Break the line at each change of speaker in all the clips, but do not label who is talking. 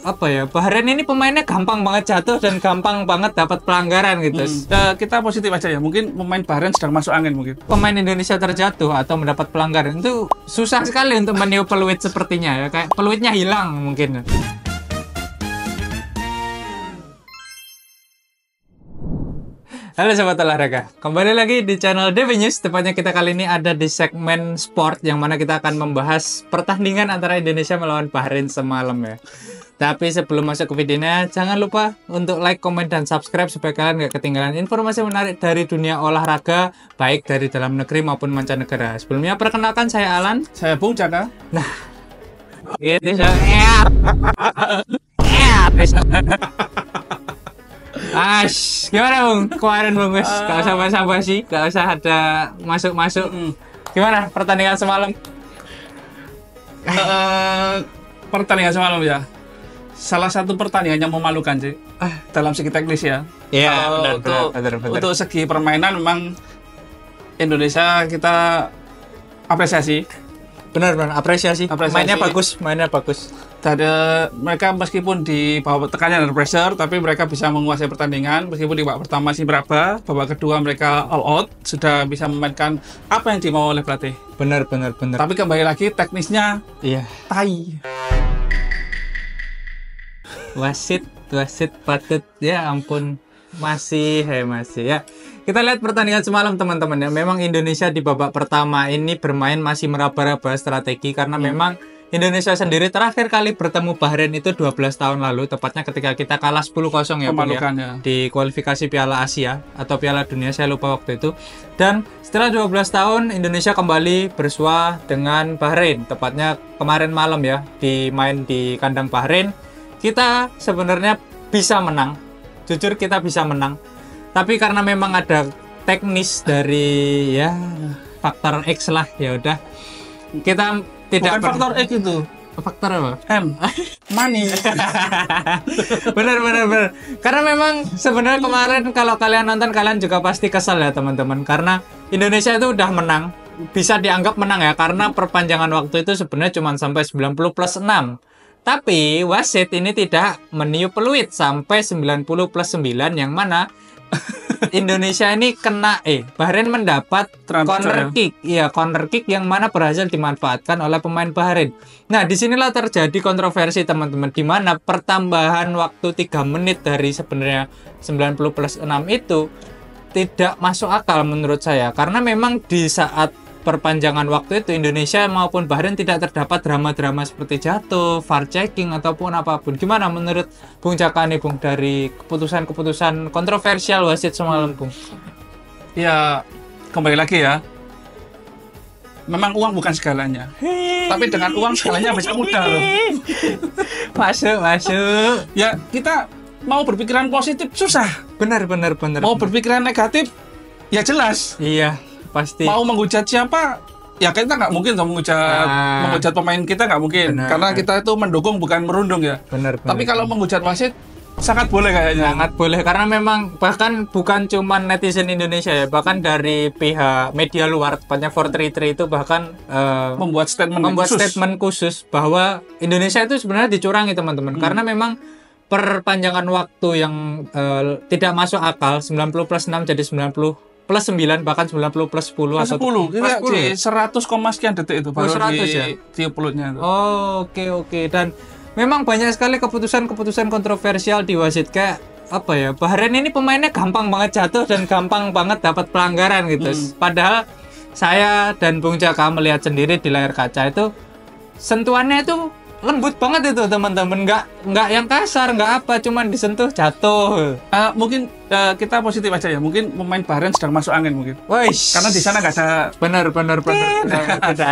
apa ya, Bahrain ini pemainnya gampang banget jatuh dan gampang banget dapat pelanggaran gitu.
Kita positif aja ya. Mungkin pemain Bahrain sedang masuk angin mungkin.
Pemain Indonesia terjatuh atau mendapat pelanggaran itu susah sekali untuk meniup peluit sepertinya ya, kayak peluitnya hilang mungkin. Halo Sobat Olahraga, kembali lagi di channel DB News. Tepatnya kita kali ini ada di segmen sport, yang mana kita akan membahas pertandingan antara Indonesia melawan Bahrain semalam ya. Tapi sebelum masuk ke videonya, jangan lupa untuk like, komen, dan subscribe supaya kalian gak ketinggalan informasi menarik dari dunia olahraga, baik dari dalam negeri maupun mancanegara. Sebelumnya perkenalkan, saya Alan.
Saya Bung Caka.
Nah, gitu so. Gimana Bung? Kemarin Bung, gak usah basa-basi, gak usah ada masuk-masuk. Gimana pertandingan semalam?
Pertandingan semalam ya. Salah satu pertandingan yang memalukan sih. Dalam segi teknis ya.
Iya, benar.
Untuk segi permainan memang Indonesia kita apresiasi.
Benar, apresiasi. Mainnya bagus.
Tadi mereka meskipun di bawah tekanan dan pressure, tapi mereka bisa menguasai pertandingan. Meskipun di babak pertama masih berapa, babak kedua mereka all out, sudah bisa memainkan apa yang dimau oleh pelatih.
Benar.
Tapi kembali lagi teknisnya,
iya,
tai.
Wasit patut, ya ampun, masih ya. Kita lihat pertandingan semalam teman-teman ya. Memang Indonesia di babak pertama ini bermain masih meraba-raba strategi karena memang Indonesia sendiri terakhir kali bertemu Bahrain itu 12 tahun lalu, tepatnya ketika kita kalah 10-0 ya, di kualifikasi Piala Asia atau Piala Dunia, saya lupa waktu itu. Dan setelah 12 tahun Indonesia kembali bersua dengan Bahrain, tepatnya kemarin malam ya, main di kandang Bahrain. Kita sebenarnya bisa menang. Jujur kita bisa menang. Tapi karena memang ada teknis dari ya faktor X lah, ya udah kita tidak.
Bukan faktor X itu.
Faktor apa?
M. Money.
bener. Karena memang sebenarnya kemarin kalau kalian nonton, kalian juga pasti kesal ya teman-teman, karena Indonesia itu udah menang, bisa dianggap menang ya, karena perpanjangan waktu itu sebenarnya cuma sampai 90+6. Tapi wasit ini tidak meniup peluit sampai 90+9, yang mana Indonesia ini Bahrain mendapat corner kick. Iya, corner kick yang mana berhasil dimanfaatkan oleh pemain Bahrain. Nah, disinilah terjadi kontroversi teman-teman, di mana pertambahan waktu 3 menit dari sebenarnya 90+6 itu tidak masuk akal menurut saya. Karena memang di saat perpanjangan waktu itu Indonesia maupun Bahrain tidak terdapat drama-drama seperti jatuh, VAR checking ataupun apapun. Gimana menurut Bung Caka nih Bung, dari keputusan kontroversial wasit semalam Bung?
Ya, kembali lagi ya. Memang uang bukan segalanya. Tapi dengan uang segalanya bisa mudah loh.
Masuk.
Ya, kita mau berpikiran positif susah.
Benar.
Mau berpikiran negatif ya jelas.
Iya. Pasti.
Mau menghujat siapa? Ya kita nggak mungkin dong menghujat pemain kita, nggak mungkin. Karena kita itu mendukung bukan merundung ya.
Benar.
Tapi kalau menghujat wasit sangat boleh kayaknya.
Sangat boleh, karena memang bahkan bukan cuma netizen Indonesia ya, bahkan dari pihak media luar, tepatnya 433 itu bahkan
membuat statement
khusus bahwa Indonesia itu sebenarnya dicurangi teman-teman. Karena memang perpanjangan waktu yang tidak masuk akal, 90+6 jadi 90+9, bahkan 90+10 atau
10. Kita di 100, sekian detik itu baru
100 ya?
tiup pelutnya itu.
Oh, oke. Dan memang banyak sekali keputusan kontroversial di wasit, kayak apa ya, Bahrain ini pemainnya gampang banget jatuh dan gampang banget dapat pelanggaran gitu. Padahal saya dan Bung Caka melihat sendiri di layar kaca itu sentuhannya itu lembut banget itu teman-teman, nggak yang kasar, nggak apa, cuman disentuh jatuh.
Mungkin kita positif aja ya, mungkin pemain Bahrain sedang masuk angin mungkin.
Weish.
Karena di sana nggak ada.
Benar.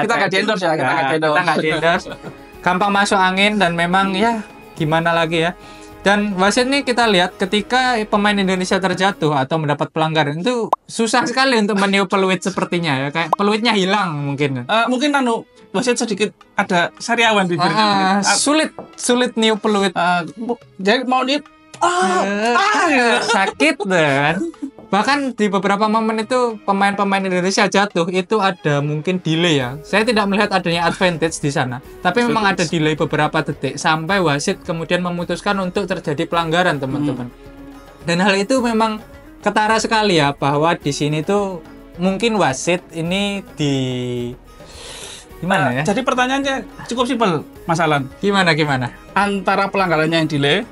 Kita nggak di-endorse ya,
kita nggak di-endorse. Gampang masuk angin dan memang ya gimana lagi ya. Dan wasit ini kita lihat ketika pemain Indonesia terjatuh atau mendapat pelanggaran itu susah sekali untuk meniup peluit sepertinya ya, kayak peluitnya hilang mungkin.
Mungkin wasit sedikit ada sariawan di bibirnya.
Sulit niup peluit.
Jadi mau niup
sakit kan. Bahkan di beberapa momen itu pemain-pemain Indonesia jatuh itu ada mungkin delay ya. Saya tidak melihat adanya advantage di sana. Tapi memang ada delay beberapa detik sampai wasit kemudian memutuskan untuk terjadi pelanggaran, teman-teman. Dan hal itu memang ketara sekali ya, bahwa di sini tuh mungkin wasit ini gimana ya?
Jadi pertanyaannya cukup simpel, Mas Alan.
Gimana?
Antara pelanggarannya yang delay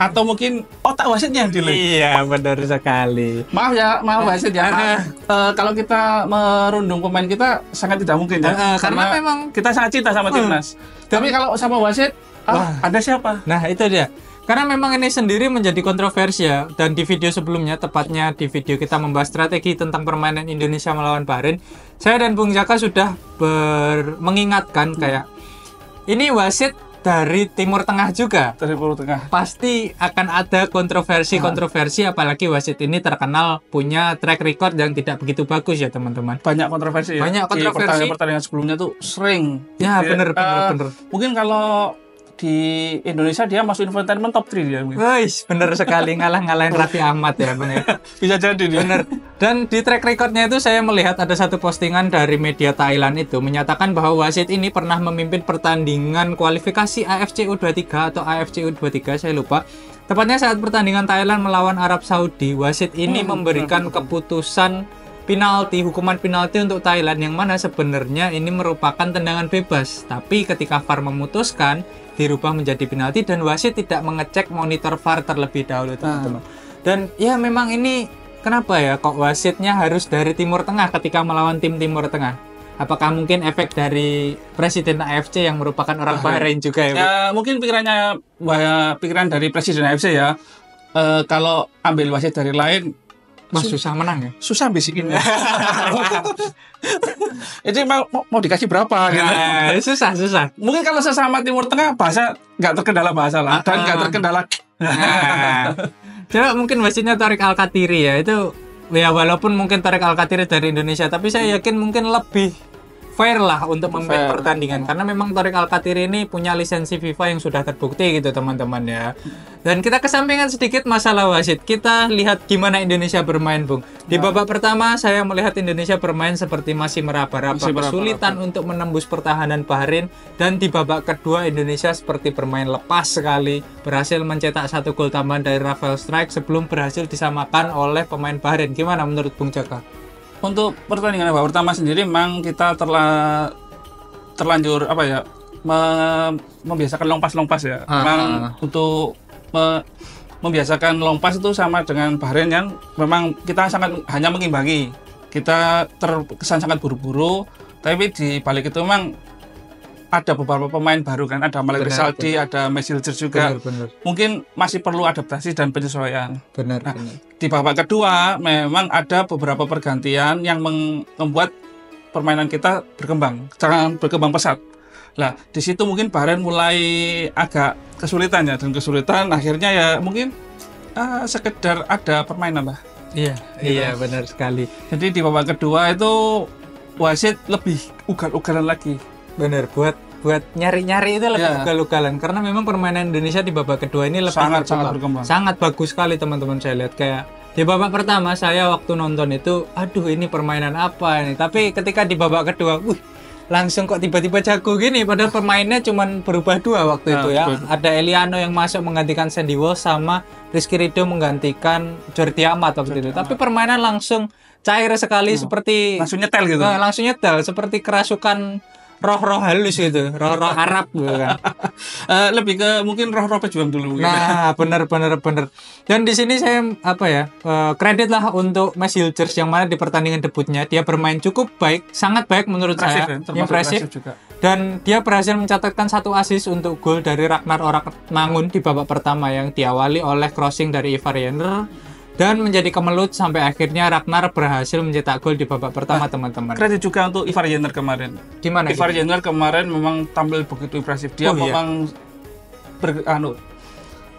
atau mungkin otak wasitnya yang delay.
Iya, benar sekali.
Maaf wasit ya. Kalau kita merundung pemain kita sangat tidak mungkin ya.
Karena memang
kita sangat cinta sama timnas. Tapi kalau sama wasit, Anda siapa?
Nah, itu dia. Karena memang ini sendiri menjadi kontroversi ya. Dan di video sebelumnya, tepatnya di video kita membahas strategi tentang permainan Indonesia melawan Bahrain, saya dan Bung Jaka sudah mengingatkan kayak ini wasit dari Timur Tengah juga.
Dari Timur Tengah.
Pasti akan ada kontroversi, apalagi wasit ini terkenal punya track record yang tidak begitu bagus ya, teman-teman.
Banyak kontroversi ya.
Banyak kontroversi.
Di pertandingan sebelumnya tuh sering.
Ya, bener.
Mungkin kalau di Indonesia dia masuk infotainment top 3 dia.
Wih, bener sekali, ngalahin Raffi Ahmad ya, Bang ya.
Bisa jadi dia.
Bener. Dan di track recordnya itu saya melihat ada satu postingan dari media Thailand itu menyatakan bahwa wasit ini pernah memimpin pertandingan kualifikasi AFC U23 atau AFC U23, saya lupa. Tepatnya saat pertandingan Thailand melawan Arab Saudi, wasit ini memberikan keputusan hukuman penalti untuk Thailand, yang mana sebenarnya ini merupakan tendangan bebas. Tapi ketika VAR memutuskan, dirubah menjadi penalti dan wasit tidak mengecek monitor VAR terlebih dahulu, teman-teman. Dan ya memang ini kenapa ya kok wasitnya harus dari Timur Tengah ketika melawan tim Timur Tengah? Apakah mungkin efek dari Presiden AFC yang merupakan orang Bahrain juga ya?
Ya, mungkin pikiran dari Presiden AFC ya. Kalau ambil wasit dari lain,
susah menang ya?
Susah bisikinnya. Itu mau dikasih berapa gitu.
Susah.
Mungkin kalau sesama Timur Tengah bahasa nggak terkendala bahasa lah, dan nggak terkendala.
Coba mungkin wasitnya Tariq Al-Qatiri ya, itu ya walaupun mungkin Tariq Al-Qatiri dari Indonesia, tapi saya yakin mungkin lebih fair lah untuk memimpin pertandingan, karena memang Tariq Al-Qatiri ini punya lisensi FIFA yang sudah terbukti gitu, teman-teman ya. Dan kita kesampingkan sedikit masalah wasit, kita lihat gimana Indonesia bermain, Bung. Di babak pertama saya melihat Indonesia bermain seperti masih meraba-raba, kesulitan untuk menembus pertahanan Bahrain. Dan di babak kedua Indonesia seperti bermain lepas sekali, berhasil mencetak 1 gol tambahan dari Rafael Strike sebelum berhasil disamakan oleh pemain Bahrain. Gimana menurut Bung Jaka?
Untuk pertandingan babak pertama sendiri memang kita terlanjur apa ya, membiasakan long pass ya. Memang untuk membiasakan long pass itu sama dengan Bahrain yang memang kita hanya mengimbangi. Kita terkesan sangat buru-buru, tapi di balik itu memang ada beberapa pemain baru kan, ada Malik Rizaldi, ada Messi Hilger juga.
Benar.
Mungkin masih perlu adaptasi dan penyesuaian.
Benar.
Di babak kedua memang ada beberapa pergantian yang membuat permainan kita berkembang pesat. Lah, di situ mungkin Bahrain mulai agak kesulitan ya, dan kesulitan akhirnya ya mungkin sekedar ada permainan lah.
Iya, benar sekali.
Jadi di babak kedua itu wasit lebih ugal-ugalan lagi.
Bener, buat nyari-nyari itu lebih ugal-ugalan, karena memang permainan Indonesia di babak kedua ini lebih
sangat berkembang.
Sangat bagus sekali, teman-teman. Saya lihat kayak di babak pertama saya waktu nonton itu, aduh ini permainan apa ini? Tapi ketika di babak kedua, langsung kok tiba-tiba jago gini, padahal pemainnya cuma berubah 2 waktu itu ya. Betul. Ada Eliano yang masuk menggantikan Sandy Walsh sama Rizky Ridho menggantikan Jordi Amat waktu itu. Tapi permainan langsung cair sekali, seperti
langsung nyetel gitu.
Langsung nyetel seperti kerasukan roh-roh halus gitu, roh-roh Arab gitu kan.
Lebih ke mungkin roh-roh pejuang dulu.
Nah, bener. Dan di sini saya kredit lah untuk Messi Hilger, yang mana di pertandingan debutnya dia bermain cukup baik, sangat baik menurut saya, impresif. Dan dia berhasil mencatatkan 1 assist untuk gol dari Ragnar Orakmangun di babak pertama yang diawali oleh crossing dari Ivar Jenner. Dan menjadi kemelut sampai akhirnya Ragnar berhasil mencetak gol di babak pertama, teman-teman.
Kredit juga untuk Ivar Jenner kemarin.
Gimana?
Ivar Jenner kemarin memang tampil begitu impresif. Dia memang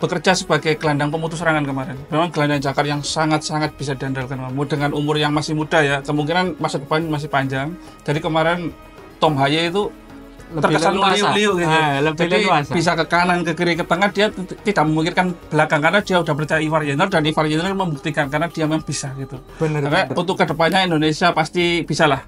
bekerja sebagai gelandang pemutus serangan kemarin. Memang gelandang jakar yang sangat-sangat bisa diandalkan. Dengan umur yang masih muda ya, kemungkinan masa depan masih panjang. Jadi kemarin Tom Haye itu terkesan liu-liu gitu.
Lebih
Jadi
leluasa.
bisa ke kanan, ke kiri, ke tengah, dia tidak memikirkan belakang karena dia udah percaya Ivar Jenner, dan Ivar Jenner membuktikan karena dia memang bisa gitu.
Bener,
Karena
bener.
untuk kedepannya Indonesia pasti bisa lah.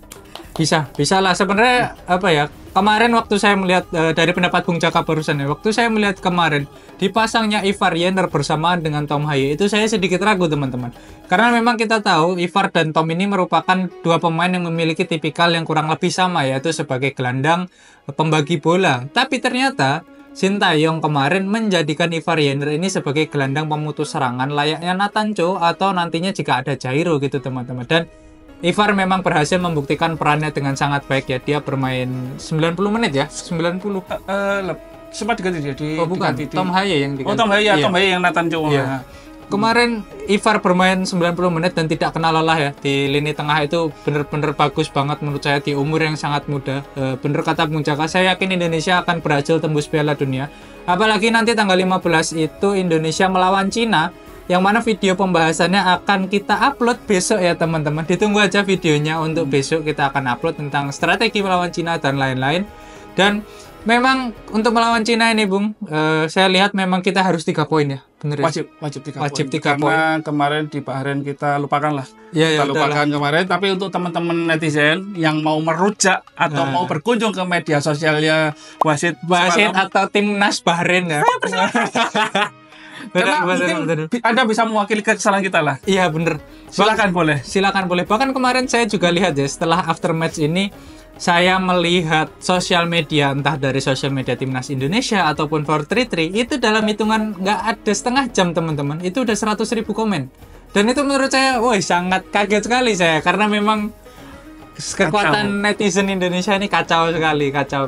Bisa lah sebenarnya apa ya, kemarin waktu saya melihat dari pendapat Bung Jaka barusan ya, waktu saya melihat kemarin dipasangnya Ivar Jenner bersamaan dengan Tom Haye, itu saya sedikit ragu teman-teman, karena memang kita tahu Ivar dan Tom ini merupakan dua pemain yang memiliki tipikal yang kurang lebih sama, yaitu sebagai gelandang pembagi bola. Tapi ternyata Sintayong kemarin menjadikan Ivar Jenner ini sebagai gelandang pemutus serangan layaknya Nathan Cho atau nantinya jika ada Jairo gitu teman-teman. Dan Ivar memang berhasil membuktikan perannya dengan sangat baik ya. Dia bermain 90 menit ya, 90.
Sempat diganti dia di
Oh bukan,
diganti di-
Tom Haye yang diganti.
Oh Tom Haye,
Iya.
Tom Haye yang Nathan Cho.
Iya. Kemarin Ivar bermain 90 menit dan tidak kena lelah ya. Di lini tengah itu bener-bener bagus banget menurut saya di umur yang sangat muda. Bener kata Bung Jaka, saya yakin Indonesia akan berhasil tembus Piala Dunia. Apalagi nanti tanggal 15 itu Indonesia melawan Cina, yang mana video pembahasannya akan kita upload besok ya teman-teman. Ditunggu aja videonya untuk besok, kita akan upload tentang strategi melawan Cina dan lain-lain. Dan memang untuk melawan Cina ini Bung, saya lihat memang kita harus 3 poin ya. Bener ya?
Wajib 3
Wajib
poin.
3
Karena kemarin di Bahrain kita lupakan lah.
Iya,
Kita lupakan kemarin, tapi untuk teman-teman netizen yang mau merujak atau mau berkunjung ke media sosialnya Wasit semalam,
atau timnas Bahrain ya.
karena mungkin Anda bisa mewakili kesalahan kita lah.
Iya bener.
Silakan boleh.
Silakan boleh. Bahkan kemarin saya juga lihat ya, setelah after match ini saya melihat sosial media, entah dari sosial media Timnas Indonesia ataupun 433, itu dalam hitungan nggak ada setengah jam teman-teman, itu udah 100.000 komen. Dan itu menurut saya, wah sangat kaget sekali saya, karena memang kekuatan netizen Indonesia ini kacau sekali, kacau.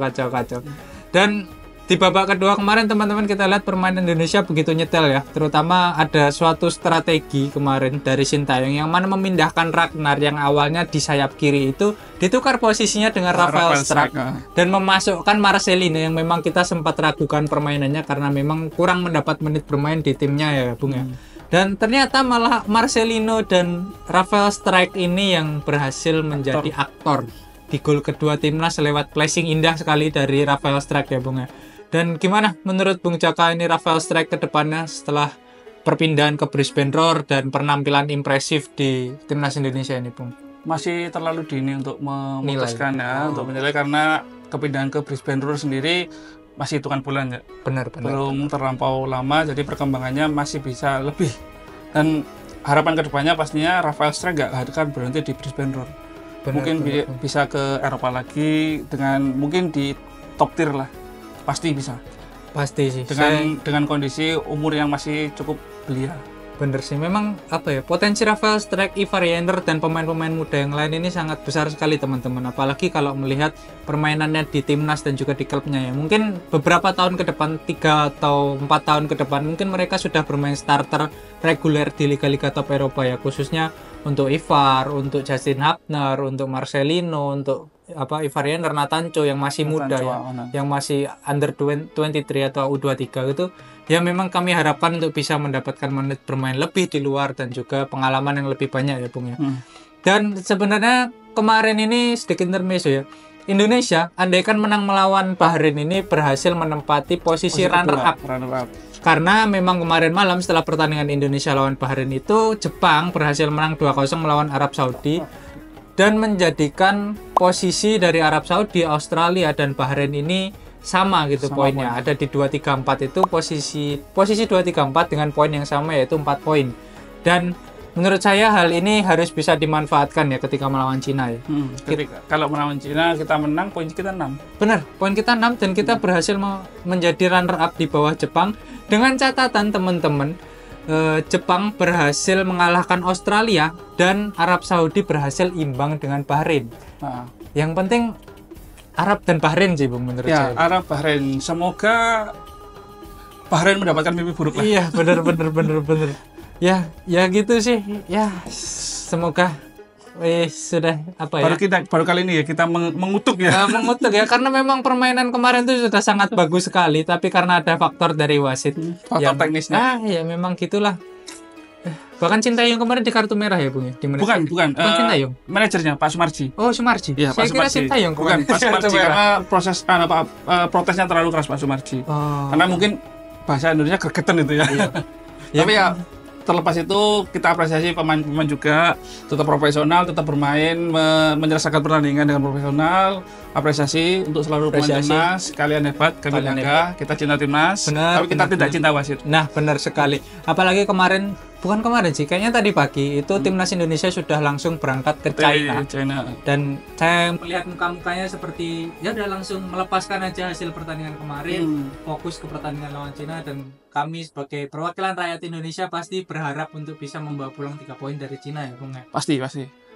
Dan di babak kedua kemarin teman-teman kita lihat permainan Indonesia begitu nyetel ya, terutama ada suatu strategi kemarin dari Sintayong yang mana memindahkan Ragnar yang awalnya di sayap kiri itu ditukar posisinya dengan Rafael Struijk dan memasukkan Marcelino yang memang kita sempat ragukan permainannya karena memang kurang mendapat menit bermain di timnya ya Bung ya. Dan ternyata malah Marcelino dan Rafael Struijk ini yang berhasil menjadi aktor di gol kedua timnas lewat flashing indah sekali dari Rafael Struijk ya Bung ya. Dan gimana menurut Bung Jaka ini Rafael Struijk ke depannya setelah perpindahan ke Brisbane Roar dan penampilan impresif di timnas Indonesia ini Bung?
Masih terlalu dini untuk memutuskan ya, untuk menilai, karena kepindahan ke Brisbane Roar sendiri masih hitungan bulan ya.
Benar.
Belum terlampau lama, jadi perkembangannya masih bisa lebih. Dan harapan kedepannya pastinya Rafael Struijk nggak akan berhenti di Brisbane Roar. Mungkin bisa ke Eropa lagi dengan mungkin di top tier lah. Pasti bisa.
Pasti sih.
Dengan kondisi umur yang masih cukup belia.
Bener sih, memang apa ya, potensi Rafael Struijk, Ivar Jenner dan pemain-pemain muda yang lain ini sangat besar sekali teman-teman. Apalagi kalau melihat permainannya di timnas dan juga di klubnya ya. Mungkin beberapa tahun ke depan, 3 atau 4 tahun ke depan, mungkin mereka sudah bermain starter reguler di liga-liga top Eropa ya. Khususnya untuk Ivar, untuk Justin Hapner, untuk Marcelino, untuk Ivar Jenner, Nathan Cho yang masih muda ya, yang masih under 23 atau U23 gitu. Ya memang kami harapkan untuk bisa mendapatkan menit bermain lebih di luar dan juga pengalaman yang lebih banyak ya Bung ya. Dan sebenarnya kemarin ini sedikit intermezzo ya. Indonesia andaikan menang melawan Bahrain ini berhasil menempati posisi runner up. Karena memang kemarin malam setelah pertandingan Indonesia lawan Bahrain itu Jepang berhasil menang 2-0 melawan Arab Saudi dan menjadikan posisi dari Arab Saudi, Australia dan Bahrain ini sama gitu poinnya. Ada di 2-3-4 itu posisi 2-3-4 dengan poin yang sama yaitu 4 poin. Dan menurut saya hal ini harus bisa dimanfaatkan ya ketika melawan Cina ya.
Kalau melawan Cina kita menang, poin kita 6.
Benar, poin kita 6 dan kita berhasil menjadi runner up di bawah Jepang dengan catatan teman-teman. Jepang berhasil mengalahkan Australia dan Arab Saudi berhasil imbang dengan Bahrain. Yang penting Arab dan Bahrain sih Bung menurut saya.
Arab Bahrain. Semoga Bahrain mendapatkan mimpi buruk lah.
Iya, benar. Ya gitu sih. Ya, semoga sudah apa ya?
Baru kali ini ya kita mengutuk ya.
Mengutuk ya karena memang permainan kemarin itu sudah sangat bagus sekali, tapi karena ada faktor dari wasit
faktor teknisnya.
Ya memang gitulah. Bahkan Sintayong kemarin di kartu merah ya, Bung ya? Di
Bukan
Sintayong.
Manajernya Pak Sumarji.
Oh, Sumarji.
Iya,
Saya
Pak
kira
Sumarji.
Sintayong
Bukan Pak Sumarji karena protesnya terlalu keras Pak Sumarji.
Oh.
Karena mungkin bahasa Indonesia gregetan itu ya.
Iya.
Tapi ya terlepas itu kita apresiasi pemain-pemain juga tetap profesional, tetap bermain, menyelesaikan pertandingan dengan profesional. Apresiasi untuk seluruh pemain timnas, kalian hebat, kami bangga, kita cinta timnas, tapi kita tidak cinta wasit.
Nah, benar sekali. Apalagi bukan kemarin sih, kayaknya tadi pagi itu timnas Indonesia sudah langsung berangkat ke China. Dan saya melihat muka-mukanya seperti ya udah langsung melepaskan aja hasil pertandingan kemarin, fokus ke pertandingan lawan China, dan kami sebagai perwakilan rakyat Indonesia pasti berharap untuk bisa membawa pulang 3 poin dari China ya, Bung ya.
Pasti.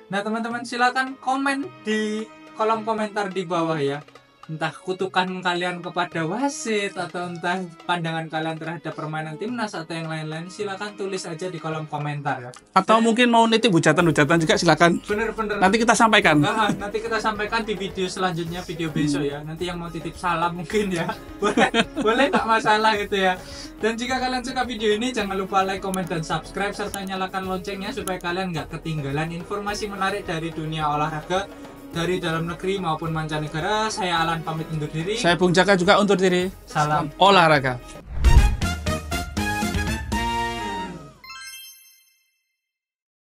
Nah, teman-teman silakan komen di kolom komentar di bawah ya. Entah kutukan kalian kepada wasit atau entah pandangan kalian terhadap permainan timnas atau yang lain-lain, silakan tulis aja di kolom komentar ya.
Atau mungkin mau nitip hujatan-hujatan juga silakan.
Bener.
Nanti kita sampaikan.
Nanti kita sampaikan di video selanjutnya, video besok ya. Nanti yang mau titip salam mungkin ya. Boleh nggak masalah gitu ya. Dan jika kalian suka video ini, jangan lupa like, comment, dan subscribe serta nyalakan loncengnya supaya kalian nggak ketinggalan informasi menarik dari dunia olahraga dari dalam negeri maupun mancanegara. Saya Alan pamit undur diri.
Saya Bung Jaka juga undur diri.
Salam
olahraga.